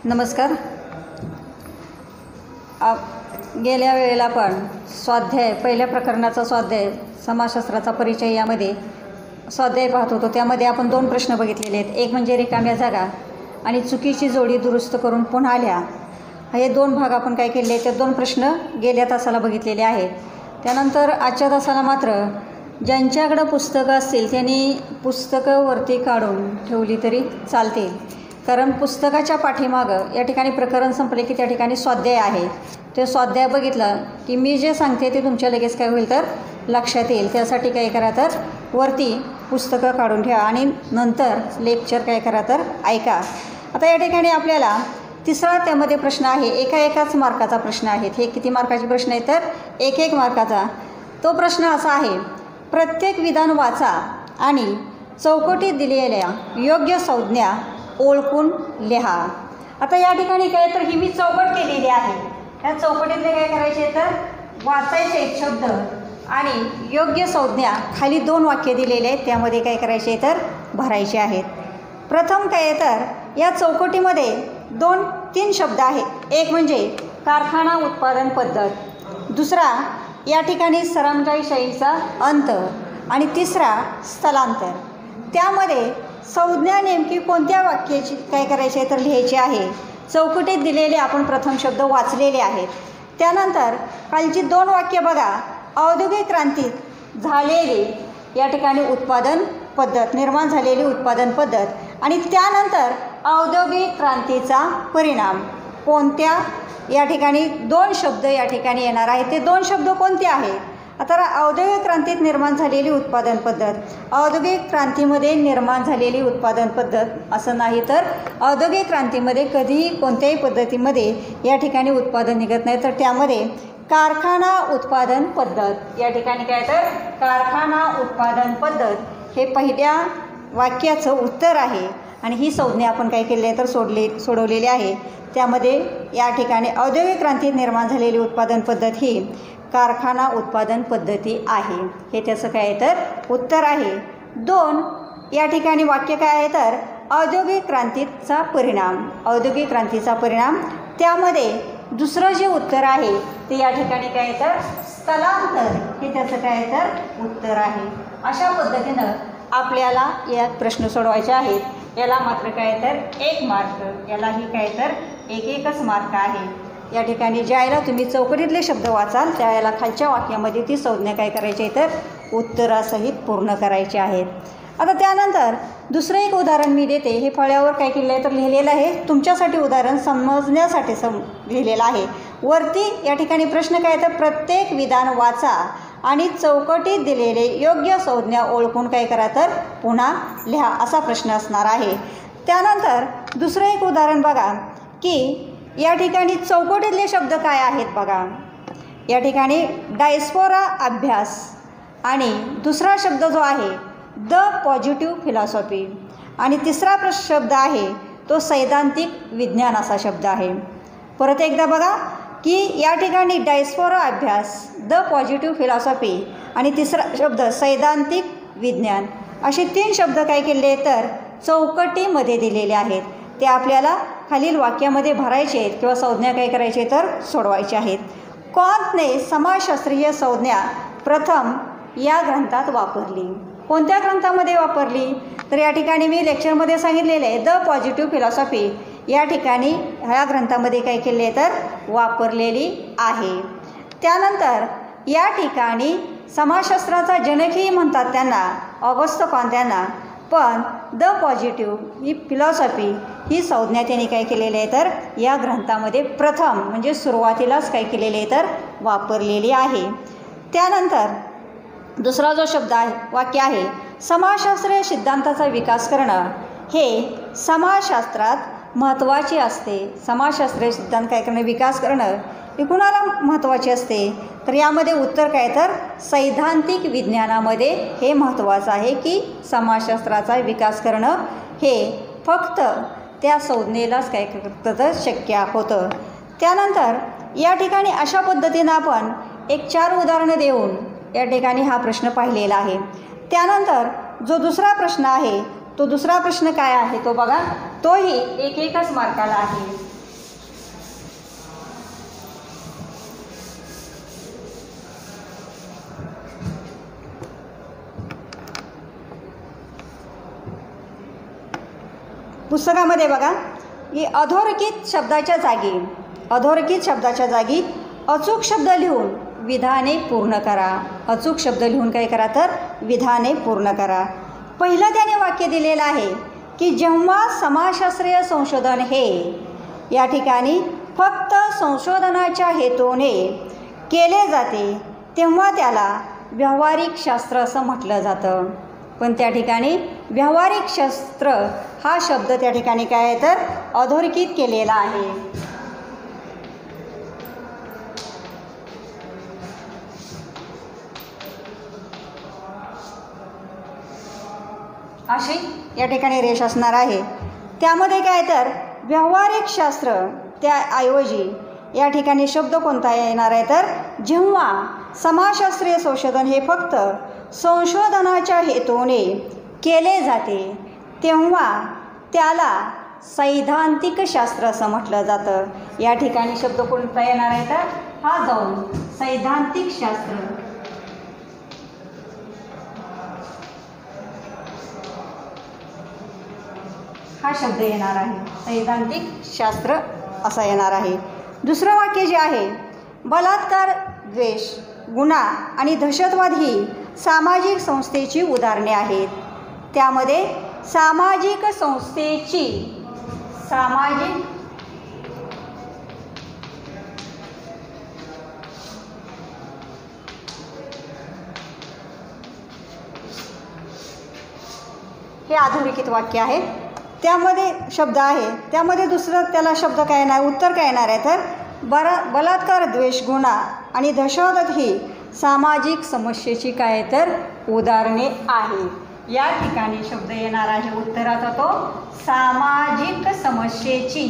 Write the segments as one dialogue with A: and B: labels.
A: नमस्कार. गेल्या वेळेला आपण स्वाध्याय पहिल्या प्रकरणाचा स्वाध्याय समाजशास्त्राचा परिचय यामध्ये स्वाध्याय पाहत होतो. त्यामध्ये आपण 2 प्रश्न बघितलेले आहेत. एक म्हणजे रिकाम्या जागा आणि चुकीची जोडी दुरुस्त करून पुन्हा लिहा. हे 2 भाग आपण काय केले आहेत, ते 2 प्रश्न गेल्या तासाला बघितलेले आहेत. त्यानंतर आजच्या तासाला मात्र ज्यांच्याकडं पुस्तकं असतील त्यांनी पुस्तकं वरती काढून ठेवली तरी चालतील, कारण पुस्तकाच्या पाठीमागं या ठिकाणी प्रकरण संपले की त्या ठिकाणी स्वाध्याय आहे. ते स्वाध्याय बघितलं की मी जे सांगते ते तुमच्या लगेच काय होईल तर लक्षात येईल. त्यासाठी काय करा तर वरती पुस्तकं काढून ठेवा आणि नंतर लेक्चर काय करा तर ऐका. आता या ठिकाणी आपल्याला तिसरा त्यामध्ये प्रश्न आहे. एकाच मार्काचा प्रश्न आहे. हे किती मार्काचे प्रश्न आहेत तर 1 मार्काचा. तो प्रश्न असा आहे, प्रत्येक विधान वाचा आणि चौकटीत दिलेल्या योग्य संज्ञा ओळखून लिहा. आता या ठिकाणी काय तर ही मी चौकट केलेली आहे. त्या चौकटीतले काय करायचे तर वाचायचे शब्द आणि योग्य संज्ञा खाली 2 वाक्य दिलेले आहेत, त्यामध्ये काय करायचे तर भरायचे आहेत. प्रथम काय तर या चौकटीमध्ये 2-3 शब्द आहेत. एक म्हणजे कारखाना उत्पादन पद्धत, दुसरा या ठिकाणी सरंजाईशाहीचा अंत आणि तिसरा स्थलांतर. त्यामध्ये संज्ञा नेमकी कोणत्या वाक्याची काय करायची आहे तर लिहायची आहे. चौकटीत दिलेले आपण प्रथम शब्द वाचलेले आहेत. त्यानंतर खालची 2 वाक्य बघा. औद्योगिक क्रांतीत झालेली या ठिकाणी उत्पादन पद्धत, निर्माण झालेली उत्पादन पद्धत आणि त्यानंतर औद्योगिक क्रांतीचा परिणाम कोणत्या या ठिकाणी 2 शब्द या ठिकाणी येणार आहेत. ते 2 शब्द कोणते आहेत. आता औद्योगिक क्रांतीत निर्माण झालेली उत्पादन पद्धत, औद्योगिक क्रांतीमध्ये निर्माण झालेली उत्पादन पद्धत असं नाही तर औद्योगिक क्रांतीमध्ये कधीही कोणत्याही पद्धतीमध्ये या ठिकाणी उत्पादन निघत नाही, तर त्यामध्ये कारखाना उत्पादन पद्धत या ठिकाणी काय तर कारखाना उत्पादन पद्धत हे पहिल्या वाक्याचं उत्तर आहे. आणि ही संज्ञा आपण काय केली आहे तर सोडवलेली आहे. त्यामध्ये या ठिकाणी औद्योगिक क्रांतीत निर्माण झालेली उत्पादन पद्धत ही कारखाना उत्पादन पद्धती आहे. हे त्याचं काय आहे तर उत्तर आहे. 2 या ठिकाणी वाक्य काय आहे तर औद्योगिक क्रांतीचा परिणाम, औद्योगिक क्रांतीचा परिणाम. त्यामध्ये दुसरं जे उत्तर आहे ते या ठिकाणी काय आहे तर स्थलांतर, हे त्याचं काय आहे तर उत्तर आहे. अशा पद्धतीनं आपल्याला या प्रश्न सोडवायचे आहेत. याला मात्र काय तर 1 मार्क, यालाही काय तर 1 मार्क आहे. या ठिकाणी ज्यावेळेला तुम्ही चौकटीतले शब्द वाचाल त्यावेळेला खालच्या वाक्यामध्ये ती संज्ञा काय करायची आहे तर उत्तरासहित पूर्ण करायचे आहेत. आता त्यानंतर दुसरं एक उदाहरण मी देते. हे फळ्यावर काय केलेलं आहे तर लिहिलेलं आहे. तुमच्यासाठी उदाहरण समजण्यासाठी लिहिलेलं आहे. वरती या ठिकाणी प्रश्न काय तर प्रत्येक विधान वाचा आणि चौकटीत दिलेले योग्य संज्ञा ओळखून काय करा तर पुन्हा लिहा, असा प्रश्न असणार आहे. त्यानंतर दुसरं एक उदाहरण बघा की या ठिकाणी चौकटीतले शब्द काय आहेत बघा. या ठिकाणी डायस्पोरा अभ्यास आणि दुसरा शब्द जो आहे द पॉझिटिव्ह फिलॉसॉफी आणि तिसरा शब्द आहे तो सैद्धांतिक विज्ञान असा शब्द आहे. परत एकदा बघा की या ठिकाणी डायस्पोरा अभ्यास, द पॉझिटिव्ह फिलॉसॉफी आणि तिसरा शब्द सैद्धांतिक विज्ञान असे 3 शब्द काय केले तर चौकटीमध्ये दिलेले आहेत. ते आपल्याला खालील वाक्यामध्ये भरायचे आहेत किंवा संज्ञा काय करायचे तर सोडवायचे आहेत. कॉन्टने समाजशास्त्रीय संज्ञा प्रथम या ग्रंथात वापरली. कोणत्या ग्रंथामध्ये वापरली तर या ठिकाणी मी लेक्चरमध्ये सांगितलेले आहे द पॉझिटिव्ह फिलॉसॉफी या ठिकाणी ह्या ग्रंथामध्ये काय केले तर वापरलेली आहे. त्यानंतर या ठिकाणी समाजशास्त्राचा जनकही म्हणतात त्यांना, ऑगस्ट कॉन्ट, पण द पॉझिटिव्ह ही फिलॉसॉफी ही संज्ञा त्यांनी काय केलेली आहे तर या ग्रंथामध्ये प्रथम म्हणजे सुरुवातीलाच काय केलेली आहे तर वापरलेली आहे. त्यानंतर दुसरा जो शब्द आहे वाक्य आहे समाजशास्त्रीय सिद्धांताचा विकास करणं हे समाजशास्त्रात महत्त्वाचे असते. समाजशास्त्रीय सिद्धांत काय करणं, विकास करणं हे कुणाला महत्त्वाचे असते तर यामध्ये उत्तर काय तर सैद्धांतिक विज्ञानामध्ये हे महत्त्वाचं आहे की समाजशास्त्राचा विकास करणं हे फक्त त्या संज्ञेलाच काय करतं तर शक्य होतं. त्यानंतर या ठिकाणी अशा पद्धतीनं आपण 4 उदाहरणं देऊन या ठिकाणी हा प्रश्न पाहिलेला आहे. त्यानंतर जो दुसरा प्रश्न आहे तो दुसरा प्रश्न काय आहे तो बघा, तोही 1 मार्काला आहे. पुस्तकामध्ये बघा की अधोरेखित शब्दाच्या जागी अचूक शब्द लिहून विधाने पूर्ण करा. अचूक शब्द लिहून काय करा तर विधाने पूर्ण करा. पहिलं त्याने वाक्य दिलेलं आहे की जेव्हा समाजशास्त्रीय संशोधन हे या ठिकाणी फक्त संशोधनाच्या हेतूने केले जाते तेव्हा त्याला व्यावहारिक शास्त्र असं म्हटलं जातं. पण त्या ठिकाणी व्यावहारिक शास्त्र हा शब्द त्या ठिकाणी काय आहे तर अधोरेखित केलेला आहे. अशी या ठिकाणी रेष असणार आहे. त्यामध्ये काय तर व्यावहारिक शास्त्र त्याऐवजी या ठिकाणी शब्द कोणता येणार आहे तर जेव्हा समाजशास्त्रीय संशोधन हे फक्त संशोधनाच्या हेतूने केले जाते तेव्हा त्याला सैद्धांतिक शास्त्र असं म्हटलं जातं. या ठिकाणी शब्द कोणता येणार आहे तर हा जाऊन सैद्धांतिक शास्त्र. हा शब्द येणार आहे सैद्धांतिक शास्त्र असा येणार आहे. दुसरं वाक्य जे आहे बलात्कार, द्वेष, गुन्हा आणि दहशतवाद ही सामाजिक संस्थेची उदाहरणे आहेत. त्यामध्ये सामाजिक संस्थेची हे अधोरेखित वाक्य आहे. त्यामध्ये शब्द आहे त्यामध्ये दुसरं त्याला शब्द काय येणार उत्तर काय येणार आहे तर बलात्कार, द्वेष, गुन्हा आणि दहशतवाद ही सामाजिक समस्येची काय तर उदाहरणे आहे. या ठिकाणी शब्द येणार आहे उत्तराचा तो सामाजिक समस्येची.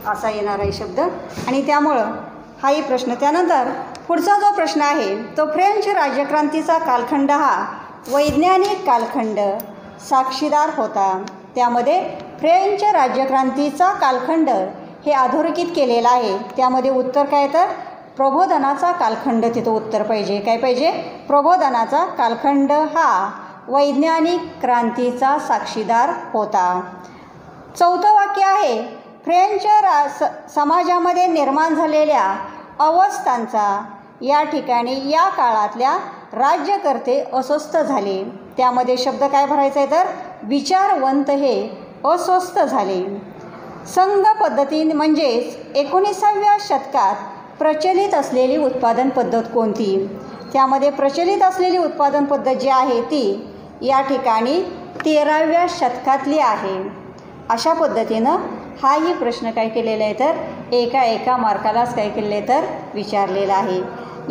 A: असा येणार आहे शब्द आणि त्यामुळं हाही प्रश्न. त्यानंतर पुढचा जो प्रश्न आहे तो फ्रेंच राज्यक्रांतीचा कालखंड हा वैज्ञानिक कालखंड साक्षीदार होता. त्यामध्ये फ्रेंच राज्यक्रांतीचा कालखंड हे अधोरेखित केलेलं आहे. त्यामध्ये उत्तर काय तर प्रबोधनाचा कालखंड तिथं उत्तर पाहिजे. काय पाहिजे प्रबोधनाचा कालखंड हा वैज्ञानिक क्रांतीचा साक्षीदार होता. चौथं वाक्य आहे फ्रेंच समाजामध्ये निर्माण झालेल्या अवस्थांचा या ठिकाणी या काळातल्या राज्यकर्ते अस्वस्थ झाले. त्यामध्ये शब्द काय भरायचा आहे तर विचारवंत हे अस्वस्थ झाले. संघ पद्धती म्हणजेच 19व्या शतकात प्रचलित असलेली उत्पादन पद्धत कोणती. त्यामध्ये प्रचलित असलेली उत्पादन पद्धत जी आहे ती या ठिकाणी 13व्या शतकातली आहे. अशा पद्धतीनं हाही प्रश्न काय केलेला आहे तर एका मार्कालाच काय केलेलं आहे तर विचारलेला आहे.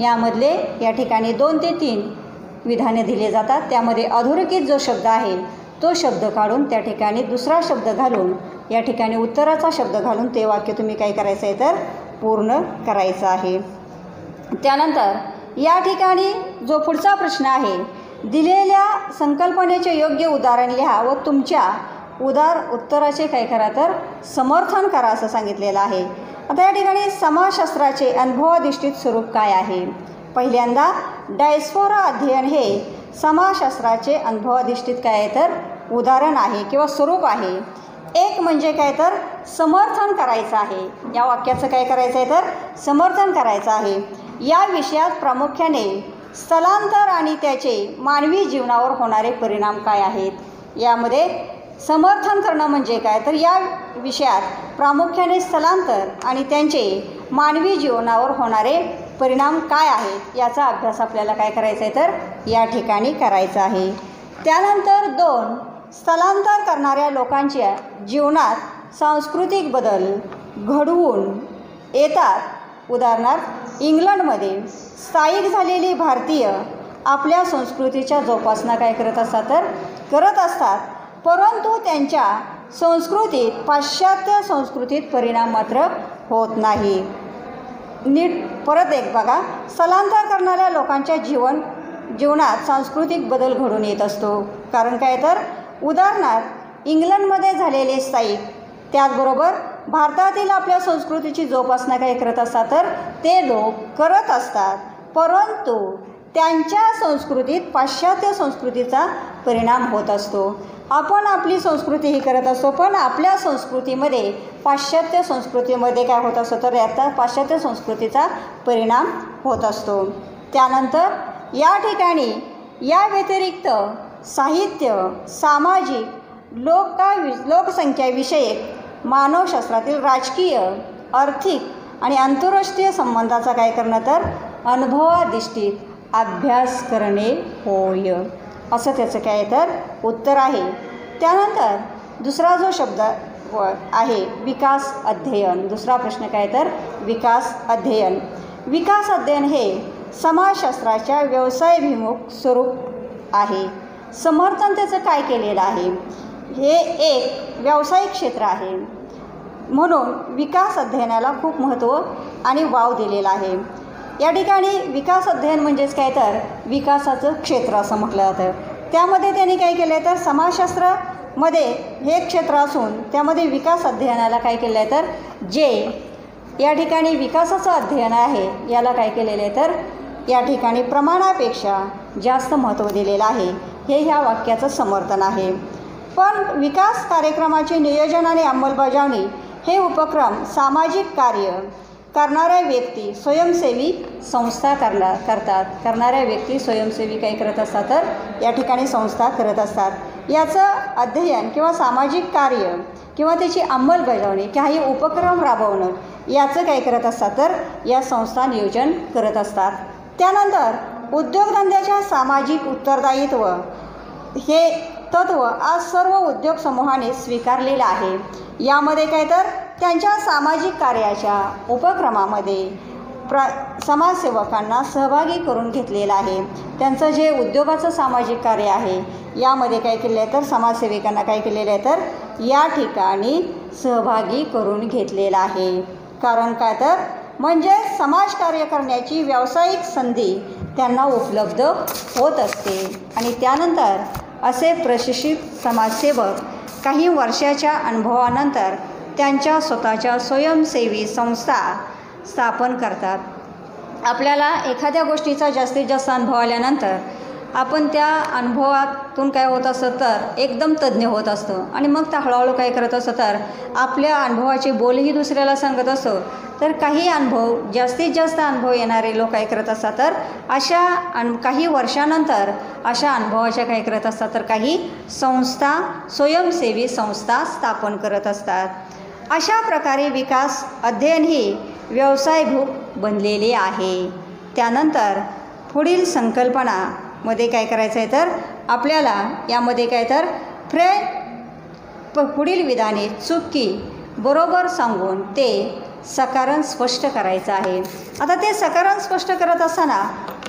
A: यामधले या ठिकाणी 2 ते 3 विधाने दिले जातात. त्यामध्ये अधोरेखित जो शब्द आहे तो शब्द काढून त्या ठिकाणी दुसरा शब्द घालून या ठिकाणी उत्तराचा शब्द घालून ते वाक्य तुम्ही काय करायचं आहे तर पूर्ण करायचं आहे. त्यानंतर या ठिकाणी जो पुढचा प्रश्न आहे दिलेल्या संकल्पनेचे योग्य उदाहरण लिहा व तुमच्या उत्तराचे काय करा तर समर्थन करा असं सांगितलेलं आहे. आता या ठिकाणी समाजशास्त्राचे अनुभवाधिष्ठित स्वरूप काय आहे. पहिल्यांदा डायस्पोरा अध्ययन हे समाजशास्त्राचे अनुभवाधिष्ठित काय आहे तर उदाहरण आहे किंवा स्वरूप आहे. एक म्हणजे काय तर समर्थन करायचं आहे. या वाक्याचं काय करायचं आहे तर समर्थन करायचं आहे. या विषयात प्रामुख्याने स्थलांतर आणि त्याचे मानवी जीवनावर होणारे परिणाम काय आहेत. यामध्ये समर्थन करणं म्हणजे काय तर या विषयात प्रामुख्याने स्थलांतर आणि त्यांचे मानवी जीवनावर होणारे परिणाम काय आहेत याचा अभ्यास आपल्याला काय करायचा आहे तर या ठिकाणी करायचा आहे. त्यानंतर 2 स्थलांतर करणाऱ्या लोकांच्या जीवनात सांस्कृतिक बदल घडवून येतात. उदाहरणार्थ इंग्लंडमध्ये स्थायिक झालेली भारतीय आपल्या संस्कृतीच्या जोपासना काय करत असतात परंतु त्यांच्या संस्कृतीत पाश्चात्य संस्कृतीत परिणाम मात्र होत नाही. नीट परत एक बघा स्थलांतर करणाऱ्या लोकांच्या जीवनात सांस्कृतिक बदल घडून येत असतो. कारण काय तर उदाहरणार्थ इंग्लंडमध्ये झालेले स्थायिक त्याचबरोबर भारतातील आपल्या संस्कृतीची जोपासना काय करत असतात तर ते लोक करत असतात परंतु त्यांच्या संस्कृतीत पाश्चात्य संस्कृतीचा परिणाम होत असतो. आपण आपली संस्कृती ही करत असतो, पण आपल्या संस्कृतीमध्ये पाश्चात्य संस्कृतीमध्ये काय होत असतं तर याचा पाश्चात्य संस्कृतीचा परिणाम होत असतो. त्यानंतर या ठिकाणी या व्यतिरिक्त साहित्य, सामाजिक, लोकसंख्याविषयक, मानवशास्त्रातील राजकीय, आर्थिक आणि आंतरराष्ट्रीय संबंधाचा काय करणं तर अनुभवाधिष्ठित अभ्यास करणे होय, असं त्याचं काय तर उत्तर आहे. त्यानंतर दुसरा जो शब्द आहे विकास अध्ययन. दुसरा प्रश्न काय तर विकास अध्ययन. विकास अध्ययन हे समाजशास्त्राच्या व्यवसायाभिमुख स्वरूप आहे. समर्थन त्याचं काय केलेलं आहे, हे एक व्यावसायिक क्षेत्र आहे, म्हणून विकास अध्ययनाला खूप महत्त्व आणि वाव दिलेला आहे. या ठिकाणी विकास अध्ययन म्हणजेच काय तर विकासाचं क्षेत्र असं म्हटलं जातं. त्यामध्ये त्यांनी काय केलं आहे तर समाजशास्त्रामध्ये हे क्षेत्र असून त्यामध्ये विकास अध्ययनाला काय केलं आहे तर जे या ठिकाणी विकासाचं अध्ययन आहे याला काय केलेलं आहे तर या ठिकाणी प्रमाणापेक्षा जास्त महत्त्व दिलेलं आहे. हे ह्या वाक्याचं समर्थन आहे. पण विकास कार्यक्रमाचे नियोजन आणि अंमलबजावणी हे उपक्रम सामाजिक कार्य करणाऱ्या व्यक्ती, स्वयंसेवी संस्था करतात. करणाऱ्या व्यक्ती स्वयंसेवी काय करत असतात तर या ठिकाणी संस्था करत असतात. याचं अध्ययन किंवा सामाजिक कार्य किंवा त्याची अंमलबजावणी, काही उपक्रम राबवणं याचं काय करत असतात तर या संस्था नियोजन करत असतात. त्यानंतर उद्योगधंद्याच्या सामाजिक उत्तरदायित्व हे तत्त्व आज सर्व उद्योग समूहाने स्वीकारलेलं आहे. यामध्ये काय तर त्यांच्या सामाजिक कार्याच्या उपक्रमामध्ये समाजसेवकांना सहभागी करून घेतलेलं आहे. त्यांचं जे उद्योगाचं सामाजिक कार्य आहे यामध्ये काय केलं आहे तर समाजसेवकांना काय केलेलं आहे तर या ठिकाणी सहभागी करून घेतलेलं आहे. कारण काय तर म्हणजे समाजकार्य करण्याची व्यावसायिक संधी त्यांना उपलब्ध होत असते. आणि त्यानंतर असे प्रशिक्षित समाजसेवक काही वर्षाच्या अनुभवानंतर त्यांच्या स्वतःच्या स्वयंसेवी संस्था स्थापन करतात. आपल्याला एखाद्या गोष्टीचा जास्तीत जास्त अनुभव आल्यानंतर आपण त्या अनुभवातून काय होत असतं तर एकदम तज्ज्ञ होत असतो आणि मग त्या हळूहळू काय करत असतं तर आपल्या अनुभवाचे बोलही दुसऱ्याला सांगत असतो. तर काही अनुभव जास्तीत जास्त अनुभव येणारे लोक काय करत असतात तर अशा काही वर्षानंतर अशा अनुभवाच्या काय करत असतात तर काही संस्था, स्वयंसेवी संस्था स्थापन करत असतात. अशा प्रकारे विकास अध्ययन ही व्यवसायभिमुख बनलेले आहे. त्यानंतर पुढील संकल्पनामध्ये काय करायचं आहे तर आपल्याला यामध्ये काय तर पुढील विधाने चुकी बरोबर सांगून ते सकारण स्पष्ट करायचं आहे. आता ते सकारण स्पष्ट करत असताना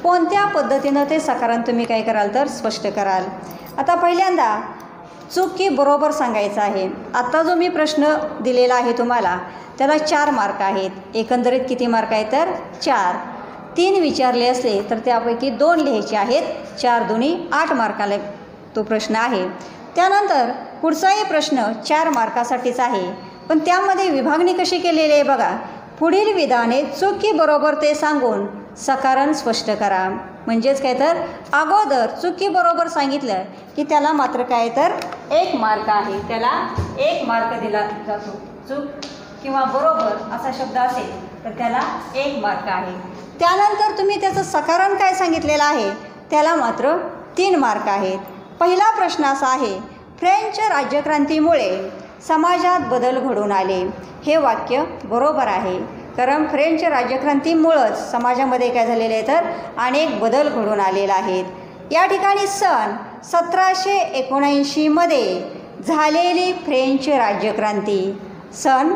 A: कोणत्या पद्धतीनं ते सकारण तुम्ही काय कराल तर स्पष्ट कराल. आता पहिल्यांदा चुकी बरोबर सांगायचं आहे. आता जो मी प्रश्न दिलेला आहे तुम्हाला त्याला 4 मार्क आहेत. एकंदरीत किती मार्क आहेत तर 4. 3 विचारले असले तर त्यापैकी 2 लिहायचे आहेत. 4 दुनी 8 मार्काला तो प्रश्न आहे. त्यानंतर पुढचाही प्रश्न 4 मार्कासाठीच आहे, पण त्यामध्ये विभागणी कशी केलेली आहे बघा. पुढील विधाने चुकी बरोबर ते सांगून सकारण स्पष्ट करा. म्हणजेच काय तर अगोदर चुकी बरोबर सांगितलं की त्याला मात्र काय तर 1 मार्क आहे, त्याला 1 मार्क दिला जातो. चूक किंवा बरोबर असा शब्द असेल तर त्याला 1 मार्क आहे. त्यानंतर तुम्ही त्याचं सकारण काय सांगितलेलं आहे त्याला मात्र 3 मार्क आहेत. पहिला प्रश्न असा आहे, फ्रेंच राज्यक्रांतीमुळे समाजात बदल घडून आले. हे वाक्य बरोबर आहे, कारण फ्रेंच राज्यक्रांतीमुळंच समाजामध्ये काय झालेले आहे तर अनेक बदल घडून आलेले आहेत. या ठिकाणी सन 1779मध्ये झालेली फ्रेंच राज्यक्रांती, सन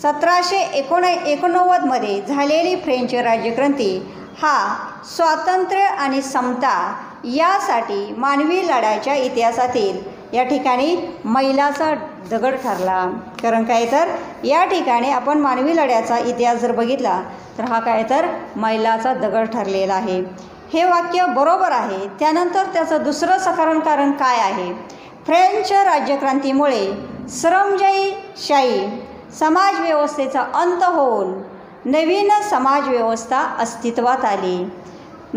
A: 1789मध्ये झालेली फ्रेंच राज्यक्रांती हा स्वातंत्र्य आणि समता यासाठी मानवी लढ्याच्या इतिहासातील या ठिकाणी मैलाचा दगड ठरला. कारण काय तर या ठिकाणी आपण मानवी लढ्याचा इतिहास जर बघितला तर हा काय तर मैलाचा दगड ठरलेला आहे. हे वाक्य बरोबर आहे. त्यानंतर त्याचं दुसरं सकारण कारण काय आहे, फ्रेंच राज्यक्रांतीमुळे श्रमशाही समाजव्यवस्थेचा अंत होऊन नवीन समाजव्यवस्था अस्तित्वात आली.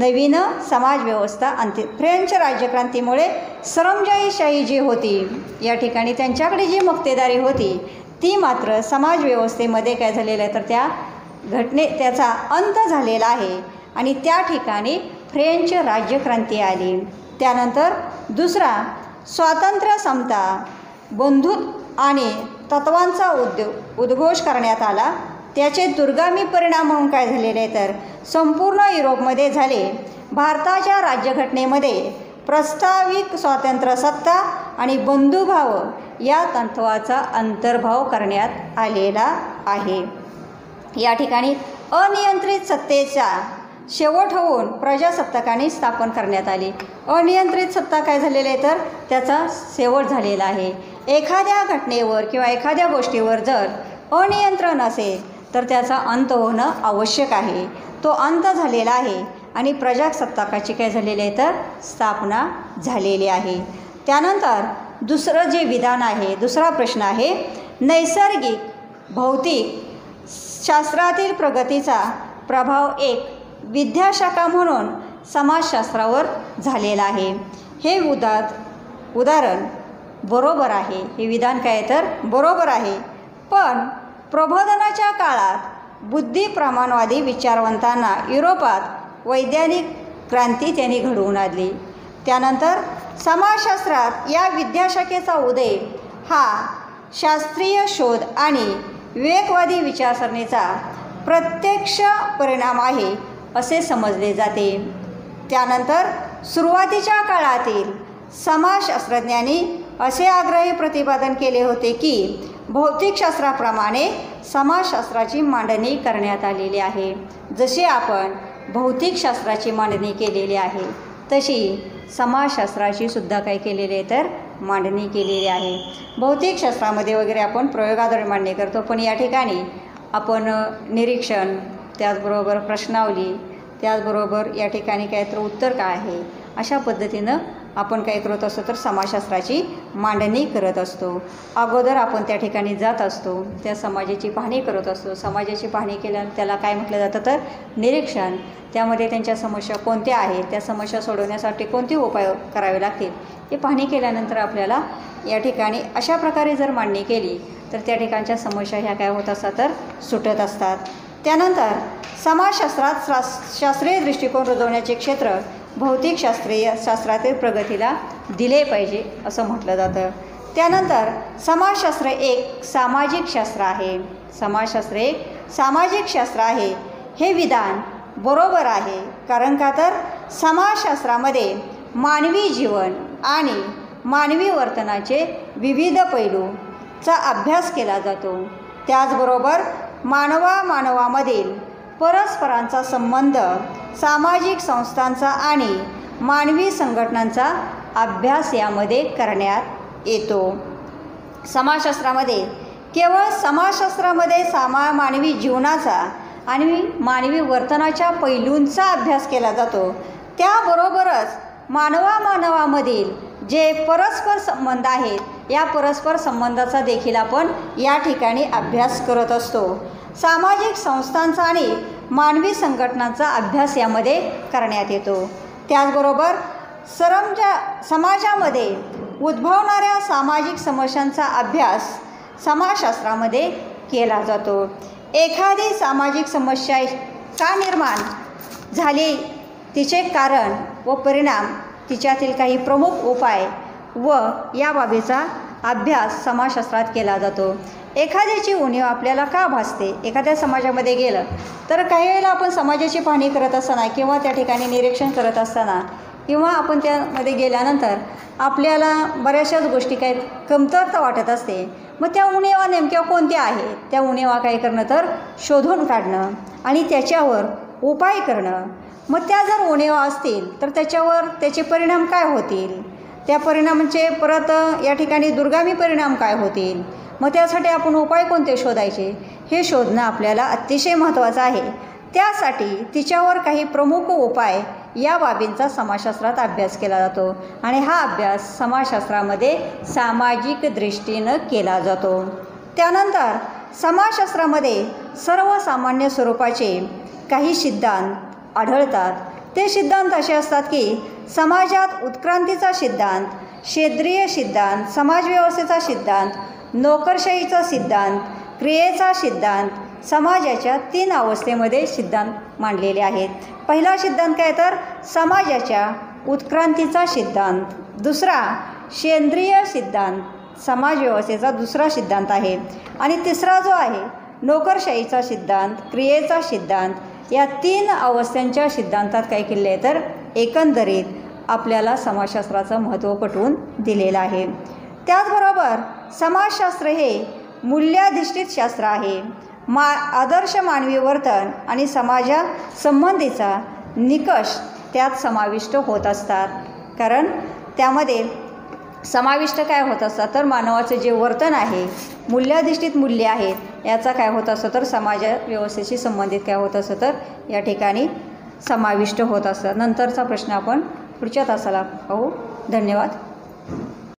A: नवीन समाजव्यवस्था आणते. फ्रेंच राज्यक्रांतीमुळे सरंजाईशाही जी होती या ठिकाणी त्यांच्याकडे जी मक्तेदारी होती ती मात्र समाजव्यवस्थेमध्ये काय झालेलं आहे तर त्याचा अंत झालेला आहे आणि त्या ठिकाणी फ्रेंच राज्यक्रांती आली. त्यानंतर दुसरा स्वातंत्र्य, समता, बंधुत्व आणि तत्त्वांचा उद्घोष करण्यात आला. त्याचे दुर्गामी परिणाम म्हणून काय झालेले तर संपूर्ण युरोपमध्ये झाले. भारताच्या राज्यघटनेमध्ये प्रस्ताविक स्वातंत्र्य, सत्ता आणि बंधुभाव या तत्त्वाचा अंतर्भाव करण्यात आलेला आहे. या ठिकाणी अनियंत्रित सत्तेचा शेवट होऊन प्रजासत्ताकाने स्थापन करण्यात आली. अनियंत्रित सत्ता काय झालेली आहे तर त्याचा शेवट झालेला आहे. एखाद्या घटनेवर किंवा एखाद्या गोष्टीवर जर अनियंत्रण असेल तर त्याचा अंत होणं आवश्यक आहे. तो अंत झालेला आहे आणि प्रजासत्ताकाची काय झालेली आहे तर स्थापना झालेली आहे. त्यानंतर दुसरं जे विधान आहे, दुसरा प्रश्न आहे, नैसर्गिक भौतिक शास्त्रातील प्रगतीचा प्रभाव एक विद्याशाखा म्हणून समाजशास्त्रावर झालेला आहे. हे उदाहरण बरोबर आहे. हे विधान काय तर बरोबर आहे. पण प्रबोधनाच्या काळात बुद्धी प्रमाणवादी विचारवंतांना युरोपात वैज्ञानिक क्रांती त्यांनी घडवून आणली. त्यानंतर समाजशास्त्रात या विद्याशाखेचा उदय हा शास्त्रीय शोध आणि विवेकवादी विचारसरणीचा प्रत्यक्ष परिणाम आहे असे समजले जाते. त्यानंतर सुरुवातीच्या काळातील समाजशास्त्रज्ञांनी असे आग्रही प्रतिपादन केले होते की भौतिकशास्त्राप्रमाणे समाजशास्त्राची मांडणी करण्यात आलेली आहे. जशी आपण भौतिकशास्त्राची मांडणी केलेली आहे तशी समाजशास्त्राची सुद्धा काय केलेली आहे तर मांडणी केलेली आहे. भौतिकशास्त्रामध्ये वगैरे आपण प्रयोगाद्वारे मांडणी करतो, पण या ठिकाणी आपण निरीक्षण, त्याचबरोबर प्रश्नावली, त्याचबरोबर या ठिकाणी काय तर उत्तर काय आहे अशा पद्धतीनं आपण काय करत असतो तर समाजशास्त्राची मांडणी करत असतो. अगोदर आपण त्या ठिकाणी जात असतो, त्या समाजाची पाहणी करत असतो. समाजाची पाहणी केल्यानंतर त्याला काय म्हटलं जातं तर निरीक्षण. त्यामध्ये त्यांच्या समस्या कोणत्या आहेत, त्या समस्या सोडवण्यासाठी कोणते उपाय करावे लागतील हे पाहणी केल्यानंतर आपल्याला या ठिकाणी अशा प्रकारे जर मांडणी केली तर त्या ठिकाणच्या समस्या ह्या काय होत असतात तर सुटत असतात. त्यानंतर समाजशास्त्रात शास्त्रीय दृष्टिकोन रुजवण्याचे क्षेत्र शास्त्रातील प्रगतीला दिले पाहिजे असं म्हटलं जातं. त्यानंतर समाजशास्त्र एक सामाजिक शास्त्र आहे. समाजशास्त्र एक सामाजिक शास्त्र आहे हे विधान बरोबर आहे. कारण का तर समाजशास्त्रामध्ये मानवी जीवन आणि मानवी वर्तनाचे विविध पैलूचा अभ्यास केला जातो. त्याचबरोबर मानवामधील परस्परांचा संबंध, सामाजिक संस्थांचा आणि मानवी संघटनांचा अभ्यास यामध्ये करण्यात येतो. समाजशास्त्रामध्ये केवळ समाजशास्त्रामध्ये मानवी जीवनाचा आणि मानवी वर्तनाच्या पैलूंचा अभ्यास केला जातो. त्याबरोबरच मानवामधील जे परस्पर संबंध आहेत या परस्पर संबंधाचा देखील आपण या ठिकाणी अभ्यास करत असतो. सामाजिक संस्थांचा आणि मानवी संघटनांचा अभ्यास यामध्ये करण्यात येतो. त्याचबरोबर समाजामध्ये उद्भवणाऱ्या सामाजिक समस्यांचा अभ्यास समाजशास्त्रामध्ये केला जातो. एखादी सामाजिक समस्या का निर्माण झाली, तिचे कारण व परिणाम, तिच्यातील काही प्रमुख उपाय व या बाबीचा अभ्यास समाजशास्त्रात केला जातो. एखाद्याची उणीव आपल्याला का भासते, एखाद्या समाजामध्ये गेलं तर काही वेळेला आपण समाजाची पाहणी करत असताना किंवा त्या ठिकाणी निरीक्षण करत असताना किंवा आपण त्यामध्ये गेल्यानंतर आपल्याला बऱ्याचशाच गोष्टी काही कमतरता वाटत असते. मग त्या उणीवा नेमक्या कोणत्या आहेत, त्या उणीवा काय करणं तर शोधून काढणं आणि त्याच्यावर उपाय करणं. मग त्या जर उणीवा असतील तर त्याच्यावर त्याचे परिणाम काय होतील, त्या परिणामांचे परत या ठिकाणी दुर्गामी परिणाम काय होतील, मग त्यासाठी आपण उपाय कोणते शोधायचे हे शोधणं आपल्याला अतिशय महत्त्वाचं आहे. त्यासाठी तिच्यावर काही प्रमुख उपाय या बाबींचा समाजशास्त्रात अभ्यास केला जातो आणि हा अभ्यास समाजशास्त्रामध्ये सामाजिक दृष्टीनं केला जातो. त्यानंतर समाजशास्त्रामध्ये सर्वसामान्य स्वरूपाचे काही सिद्धांत आढळतात. ते सिद्धांत असे असतात की समाजात उत्क्रांतीचा सिद्धांत, क्षेत्रीय सिद्धांत, समाजव्यवस्थेचा सिद्धांत, नोकरशाहीचा सिद्धांत, क्रियेचा सिद्धांत, समाजाच्या 3 अवस्थेमध्ये सिद्धांत मांडलेले आहेत. पहिला सिद्धांत काय तर समाजाच्या उत्क्रांतीचा सिद्धांत, दुसरा सेंद्रिय सिद्धांत, समाजव्यवस्थेचा दुसरा सिद्धांत आहे, आणि तिसरा जो आहे नोकरशाहीचा सिद्धांत, क्रियेचा सिद्धांत. या 3 अवस्थांच्या सिद्धांतात काय केले आहे तर एकंदरीत आपल्याला समाजशास्त्राचं महत्त्व पटवून दिलेलं आहे. त्याचबरोबर समाजशास्त्र हे मूल्याधिष्ठित शास्त्र आहे. आदर्श मानवी वर्तन आणि समाजासंबंधीचा निकष त्यात समाविष्ट होत असतात. कारण त्यामध्ये समाविष्ट काय होत असतात तर मानवाचं जे वर्तन आहे, मूल्याधिष्ठित मूल्य आहेत, याचा काय होत असतं तर समाज व्यवस्थेशी संबंधित काय होत असतं तर या ठिकाणी समाविष्ट होत असतात. नंतरचा प्रश्न आपण पुढच्या तासाला पाहू. धन्यवाद.